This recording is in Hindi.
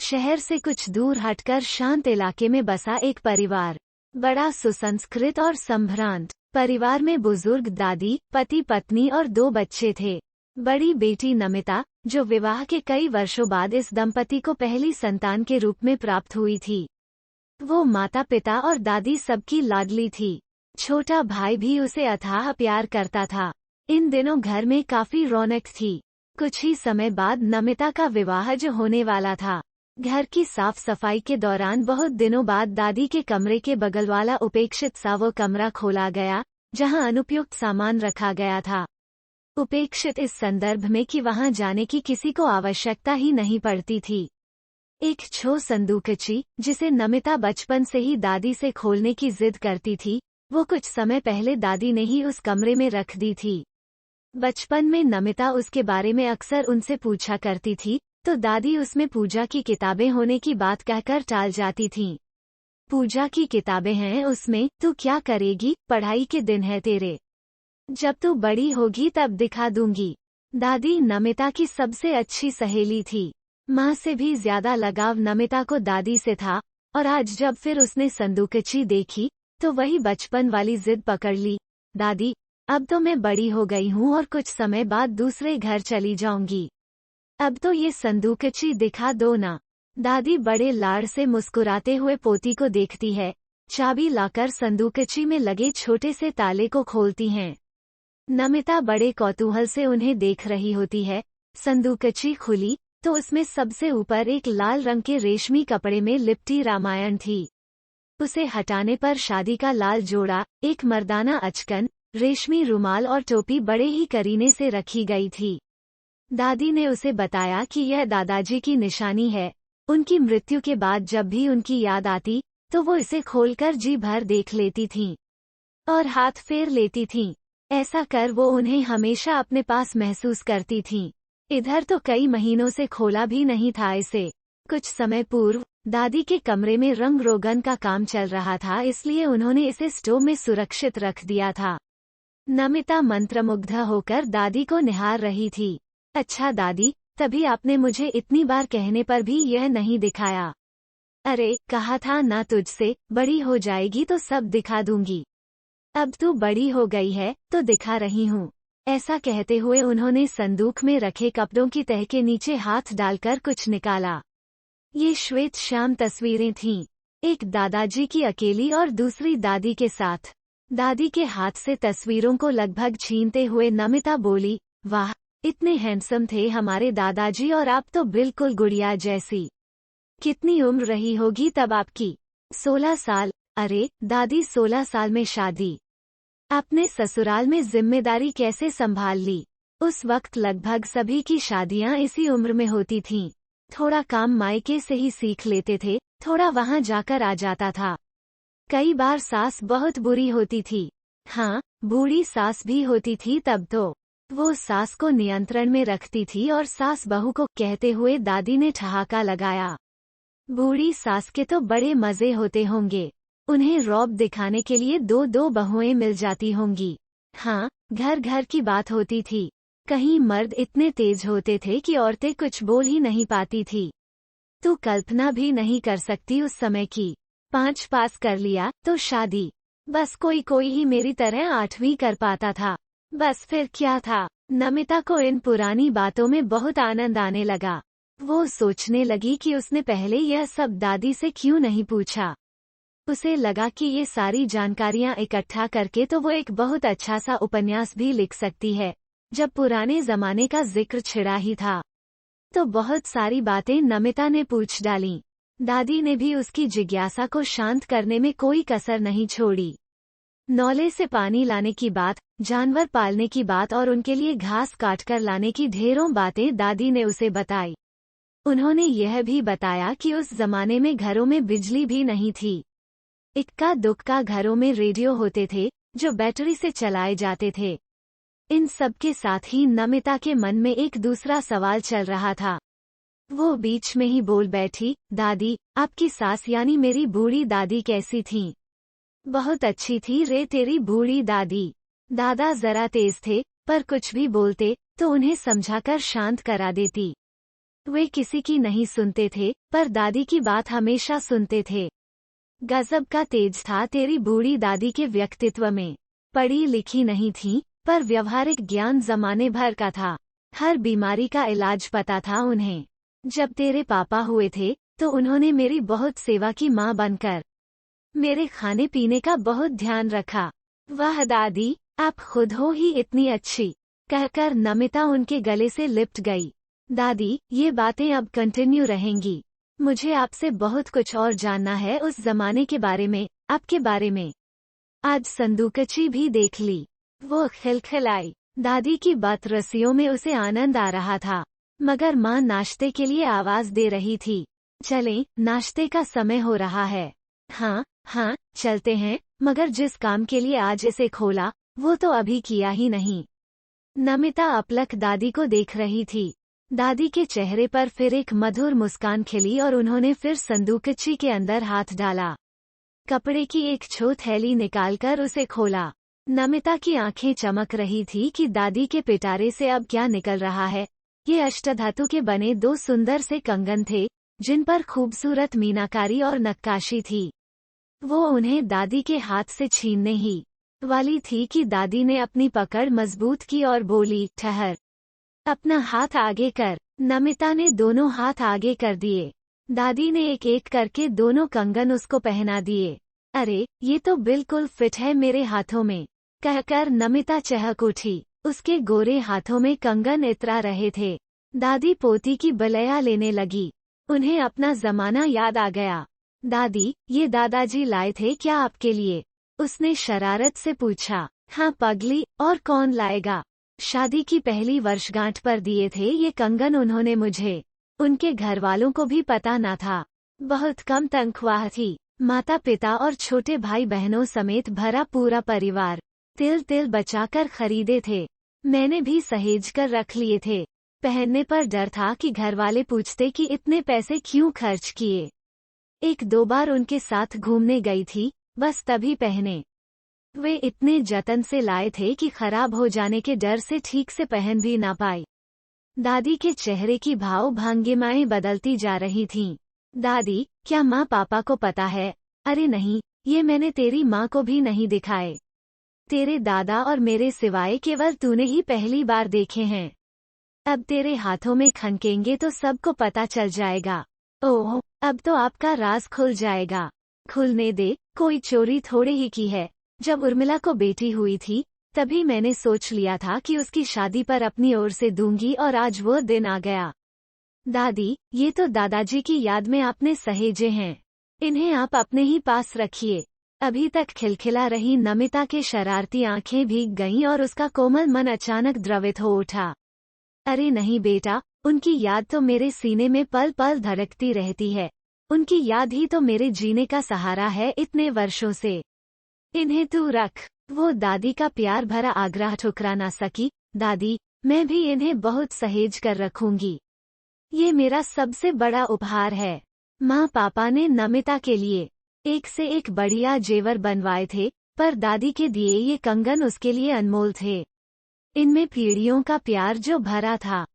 शहर से कुछ दूर हटकर शांत इलाके में बसा एक परिवार। बड़ा सुसंस्कृत और संभ्रांत। परिवार में बुजुर्ग दादी, पति पत्नी और 2 बच्चे थे। बड़ी बेटी नमिता, जो विवाह के कई वर्षों बाद इस दंपति को पहली संतान के रूप में प्राप्त हुई थी। वो माता पिता और दादी सबकी लाडली थी। छोटा भाई भी उसे अथाह प्यार करता था। इन दिनों घर में काफी रौनक थी। कुछ ही समय बाद नमिता का विवाह जो होने वाला था। घर की साफ सफाई के दौरान बहुत दिनों बाद दादी के कमरे के बगल वाला उपेक्षित सा वो कमरा खोला गया, जहां अनुपयुक्त सामान रखा गया था। उपेक्षित इस संदर्भ में कि वहां जाने की किसी को आवश्यकता ही नहीं पड़ती थी। एक छो संदूकची, जिसे नमिता बचपन से ही दादी से खोलने की जिद करती थी, वो कुछ समय पहले दादी ने ही उस कमरे में रख दी थी। बचपन में नमिता उसके बारे में अक्सर उनसे पूछा करती थी, तो दादी उसमें पूजा की किताबें होने की बात कहकर टाल जाती थीं। पूजा की किताबें हैं उसमें, तू क्या करेगी, पढ़ाई के दिन है तेरे। जब तू बड़ी होगी तब दिखा दूंगी। दादी नमिता की सबसे अच्छी सहेली थी। माँ से भी ज्यादा लगाव नमिता को दादी से था, और आज जब फिर उसने संदूकची देखी, तो वही बचपन वाली जिद पकड़ ली। दादी, अब तो मैं बड़ी हो गई हूँ और कुछ समय बाद दूसरे घर चली जाऊंगी। अब तो ये संदूकची दिखा दो ना। दादी बड़े लाड़ से मुस्कुराते हुए पोती को देखती है, चाबी लाकर संदूकची में लगे छोटे से ताले को खोलती हैं। नमिता बड़े कौतूहल से उन्हें देख रही होती है। संदूकची खुली, तो उसमें सबसे ऊपर एक लाल रंग के रेशमी कपड़े में लिपटी रामायण थी। उसे हटाने पर शादी का लाल जोड़ा, एक मर्दाना अचकन, रेशमी रुमाल और टोपी बड़े ही करीने से रखी गई थी। दादी ने उसे बताया कि यह दादाजी की निशानी है। उनकी मृत्यु के बाद जब भी उनकी याद आती, तो वो इसे खोलकर जी भर देख लेती थीं और हाथ फेर लेती थीं। ऐसा कर वो उन्हें हमेशा अपने पास महसूस करती थीं। इधर तो कई महीनों से खोला भी नहीं था इसे। कुछ समय पूर्व दादी के कमरे में रंग रोगन का काम चल रहा था, इसलिए उन्होंने इसे स्टोव में सुरक्षित रख दिया था। नमिता मंत्रमुग्ध होकर दादी को निहार रही थी। अच्छा दादी, तभी आपने मुझे इतनी बार कहने पर भी यह नहीं दिखाया। अरे, कहा था ना तुझसे, बड़ी हो जाएगी तो सब दिखा दूंगी। अब तू बड़ी हो गई है, तो दिखा रही हूँ। ऐसा कहते हुए उन्होंने संदूक में रखे कपड़ों की तह के नीचे हाथ डालकर कुछ निकाला। ये श्वेत श्याम तस्वीरें थीं। एक दादाजी की अकेली और दूसरी दादी के साथ। दादी के हाथ से तस्वीरों को लगभग छीनते हुए नमिता बोली, वाह, इतने हैंडसम थे हमारे दादाजी और आप तो बिल्कुल गुड़िया जैसी। कितनी उम्र रही होगी तब आपकी? 16 साल। अरे दादी, 16 साल में शादी? आपने ससुराल में जिम्मेदारी कैसे संभाल ली? उस वक्त लगभग सभी की शादियां इसी उम्र में होती थीं। थोड़ा काम मायके से ही सीख लेते थे, थोड़ा वहां जाकर आ जाता था। कई बार सास बहुत बुरी होती थी। हाँ, बूढ़ी सास भी होती थी तब तो। वो सास को नियंत्रण में रखती थी और सास बहू को, कहते हुए दादी ने ठहाका लगाया। बूढ़ी सास के तो बड़े मजे होते होंगे। उन्हें रौब दिखाने के लिए 2-2 बहुएं मिल जाती होंगी। हाँ, घर घर की बात होती थी। कहीं मर्द इतने तेज होते थे कि औरतें कुछ बोल ही नहीं पाती थी। तू कल्पना भी नहीं कर सकती उस समय की। 5 पास कर लिया तो शादी। बस कोई कोई ही मेरी तरह 8वीं कर पाता था। बस फिर क्या था। नमिता को इन पुरानी बातों में बहुत आनंद आने लगा। वो सोचने लगी कि उसने पहले यह सब दादी से क्यों नहीं पूछा। उसे लगा कि ये सारी जानकारियां इकट्ठा करके तो वो एक बहुत अच्छा सा उपन्यास भी लिख सकती है। जब पुराने जमाने का जिक्र छिड़ा ही था, तो बहुत सारी बातें नमिता ने पूछ डालीं। दादी ने भी उसकी जिज्ञासा को शांत करने में कोई कसर नहीं छोड़ी। नौले से पानी लाने की बात, जानवर पालने की बात और उनके लिए घास काटकर लाने की ढेरों बातें दादी ने उसे बताई। उन्होंने यह भी बताया कि उस जमाने में घरों में बिजली भी नहीं थी। इक्का दुक्का घरों में रेडियो होते थे, जो बैटरी से चलाए जाते थे। इन सब के साथ ही नमिता के मन में एक दूसरा सवाल चल रहा था। वो बीच में ही बोल बैठी, दादी, आपकी सास यानी मेरी बूढ़ी दादी कैसी थीं? बहुत अच्छी थी रे तेरी बूढ़ी दादी। दादा जरा तेज थे, पर कुछ भी बोलते तो उन्हें समझाकर शांत करा देती। वे किसी की नहीं सुनते थे, पर दादी की बात हमेशा सुनते थे। गजब का तेज था तेरी बूढ़ी दादी के व्यक्तित्व में। पढ़ी लिखी नहीं थी, पर व्यवहारिक ज्ञान जमाने भर का था। हर बीमारी का इलाज पता था उन्हें। जब तेरे पापा हुए थे, तो उन्होंने मेरी बहुत सेवा की माँ बनकर मेरे खाने पीने का बहुत ध्यान रखा। वाह दादी, आप खुद हो ही इतनी अच्छी, कहकर नमिता उनके गले से लिपट गई। दादी, ये बातें अब कंटिन्यू रहेंगी। मुझे आपसे बहुत कुछ और जानना है उस जमाने के बारे में, आपके बारे में। आज संदूकची भी देख ली। वो खिलखिलाई। दादी की बातरसियों में उसे आनंद आ रहा था, मगर माँ नाश्ते के लिए आवाज दे रही थी। चलें, नाश्ते का समय हो रहा है। हाँ हाँ, चलते हैं, मगर जिस काम के लिए आज इसे खोला, वो तो अभी किया ही नहीं। नमिता अपलक दादी को देख रही थी। दादी के चेहरे पर फिर एक मधुर मुस्कान खिली और उन्होंने फिर संदूकची के अंदर हाथ डाला। कपड़े की एक छोटी थैली निकालकर उसे खोला। नमिता की आंखें चमक रही थी कि दादी के पिटारे से अब क्या निकल रहा है। ये अष्टधातु के बने 2 सुंदर से कंगन थे, जिन पर खूबसूरत मीनाकारी और नक्काशी थी। वो उन्हें दादी के हाथ से छीनने ही वाली थी कि दादी ने अपनी पकड़ मजबूत की और बोली, ठहर, अपना हाथ आगे कर। नमिता ने दोनों हाथ आगे कर दिए। दादी ने एक एक करके दोनों कंगन उसको पहना दिए। अरे, ये तो बिल्कुल फिट है मेरे हाथों में, कहकर नमिता चहक उठी। उसके गोरे हाथों में कंगन इतरा रहे थे। दादी पोती की बलैया लेने लगी। उन्हें अपना जमाना याद आ गया। दादी, ये दादाजी लाए थे क्या आपके लिए? उसने शरारत से पूछा। हाँ पगली, और कौन लाएगा? शादी की पहली वर्षगांठ पर दिए थे ये कंगन उन्होंने मुझे। उनके घर वालों को भी पता न था। बहुत कम तनख्वाह थी। माता पिता और छोटे भाई बहनों समेत भरा पूरा परिवार तिल तिल बचाकर खरीदे थे। मैंने भी सहेज कर रख लिए थे। पहनने पर डर था कि घर वाले पूछते कि इतने पैसे क्यों खर्च किए। 1-2 बार उनके साथ घूमने गई थी, बस तभी पहने। वे इतने जतन से लाए थे कि खराब हो जाने के डर से ठीक से पहन भी ना पाई। दादी के चेहरे की भाव भंगिमाएं बदलती जा रही थीं। दादी, क्या माँ पापा को पता है? अरे नहीं, ये मैंने तेरी माँ को भी नहीं दिखाए। तेरे दादा और मेरे सिवाय केवल तूने ही पहली बार देखे हैं। अब तेरे हाथों में खनकेंगे तो सबको पता चल जाएगा। ओह, अब तो आपका राज खुल जाएगा। खुलने दे, कोई चोरी थोड़े ही की है। जब उर्मिला को बेटी हुई थी, तभी मैंने सोच लिया था कि उसकी शादी पर अपनी ओर से दूंगी और आज वो दिन आ गया। दादी, ये तो दादाजी की याद में आपने सहेजे हैं। इन्हें आप अपने ही पास रखिए। अभी तक खिलखिला रही नमिता के शरारती आंखें भीग गईं और उसका कोमल मन अचानक द्रवित हो उठा। अरे नहीं बेटा, उनकी याद तो मेरे सीने में पल पल धड़कती रहती है। उनकी याद ही तो मेरे जीने का सहारा है इतने वर्षों से। इन्हें तू रख। वो दादी का प्यार भरा आग्रह ठुकरा ना सकी। दादी, मैं भी इन्हें बहुत सहेज कर रखूंगी। ये मेरा सबसे बड़ा उपहार है। माँ पापा ने नमिता के लिए एक से एक बढ़िया जेवर बनवाए थे, पर दादी के दिए ये कंगन उसके लिए अनमोल थे। इनमें पीढ़ियों का प्यार जो भरा था।